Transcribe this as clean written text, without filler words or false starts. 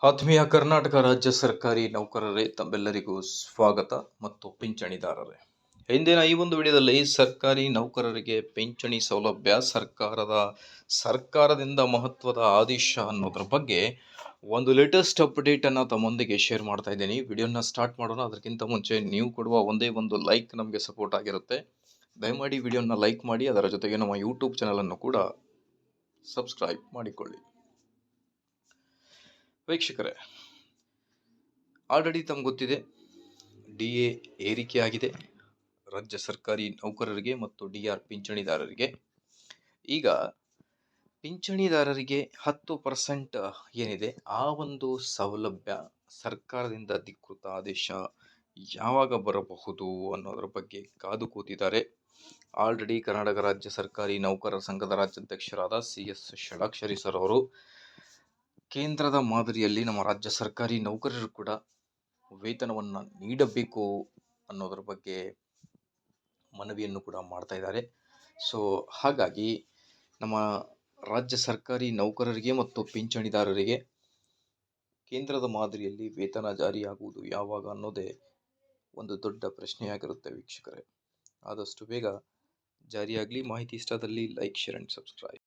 ಆತ್ಮೀಯ ಕರ್ನಾಟಕ ರಾಜ್ಯ ಸರ್ಕಾರಿ ನೌಕರರೇ, ತಮ್ಮೆಲ್ಲರಿಗೂ ಸ್ವಾಗತ ಮತ್ತು ಪಿಂಚಣಿದಾರರೇ. ಹಿಂದಿನ ಈ ಒಂದು ವಿಡಿಯೋದಲ್ಲಿ ಸರ್ಕಾರಿ ನೌಕರರಿಗೆ ಪಿಂಚಣಿ ಸೌಲಭ್ಯ ಸರ್ಕಾರದಿಂದ ಮಹತ್ವದ ಆದೇಶ ಅನ್ನೋದ್ರ ಬಗ್ಗೆ ಒಂದು ಲೇಟೆಸ್ಟ್ ಅಪ್ಡೇಟ್ ಅನ್ನು ತಮ್ಮೊಂದಿಗೆ ಶೇರ್ ಮಾಡ್ತಾ ಇದ್ದೀನಿ. ವಿಡಿಯೋನ ಸ್ಟಾರ್ಟ್ ಮಾಡೋಣ. ಅದಕ್ಕಿಂತ ಮುಂಚೆ ನೀವು ಕೊಡುವ ಒಂದೇ ಒಂದು ಲೈಕ್ ನಮಗೆ ಸಪೋರ್ಟ್ ಆಗಿರುತ್ತೆ. ದಯಮಾಡಿ ವಿಡಿಯೋನ ಲೈಕ್ ಮಾಡಿ, ಅದರ ಜೊತೆಗೆ ನಮ್ಮ ಯೂಟ್ಯೂಬ್ ಚಾನಲನ್ನು ಕೂಡ ಸಬ್ಸ್ಕ್ರೈಬ್ ಮಾಡಿಕೊಳ್ಳಿ. ವೀಕ್ಷಕರೇ, ಆಲ್ರೆಡಿ ತಮ್ಗೆ ಗೊತ್ತಿದೆ, DA ಏರಿಕೆಯಾಗಿದೆ ರಾಜ್ಯ ಸರ್ಕಾರಿ ನೌಕರರಿಗೆ ಮತ್ತು DR ಪಿಂಚಣಿದಾರರಿಗೆ. ಈಗ ಪಿಂಚಣಿದಾರರಿಗೆ 10% ಏನಿದೆ ಆ ಒಂದು ಸೌಲಭ್ಯ ಸರ್ಕಾರದಿಂದ ಅಧಿಕೃತ ಆದೇಶ ಯಾವಾಗ ಬರಬಹುದು ಅನ್ನೋದರ ಬಗ್ಗೆ ಕಾದು ಕೂತಿದ್ದಾರೆ. ಆಲ್ರೆಡಿ ಕರ್ನಾಟಕ ರಾಜ್ಯ ಸರ್ಕಾರಿ ನೌಕರರ ಸಂಘದ ರಾಜ್ಯಾಧ್ಯಕ್ಷರಾದ CS ಷಡಾಕ್ಷರಿ ಸರ್ ಅವರು ಕೇಂದ್ರದ ಮಾದರಿಯಲ್ಲಿ ನಮ್ಮ ರಾಜ್ಯ ಸರ್ಕಾರಿ ನೌಕರರು ಕೂಡ ವೇತನವನ್ನು ನೀಡಬೇಕು ಅನ್ನೋದ್ರ ಬಗ್ಗೆ ಮನವಿಯನ್ನು ಕೂಡ ಮಾಡ್ತಾ ಇದ್ದಾರೆ. ಸೊ ಹಾಗಾಗಿ ನಮ್ಮ ರಾಜ್ಯ ಸರ್ಕಾರಿ ನೌಕರರಿಗೆ ಮತ್ತು ಪಿಂಚಣಿದಾರರಿಗೆ ಕೇಂದ್ರದ ಮಾದರಿಯಲ್ಲಿ ವೇತನ ಜಾರಿಯಾಗುವುದು ಯಾವಾಗ ಅನ್ನೋದೇ ಒಂದು ದೊಡ್ಡ ಪ್ರಶ್ನೆಯಾಗಿರುತ್ತೆ. ವೀಕ್ಷಕರೇ, ಆದಷ್ಟು ಬೇಗ ಜಾರಿಯಾಗಲಿ. ಮಾಹಿತಿ ಇಷ್ಟದಲ್ಲಿ ಲೈಕ್, ಶೇರ್ ಆ್ಯಂಡ್ ಸಬ್ಸ್ಕ್ರೈಬ್.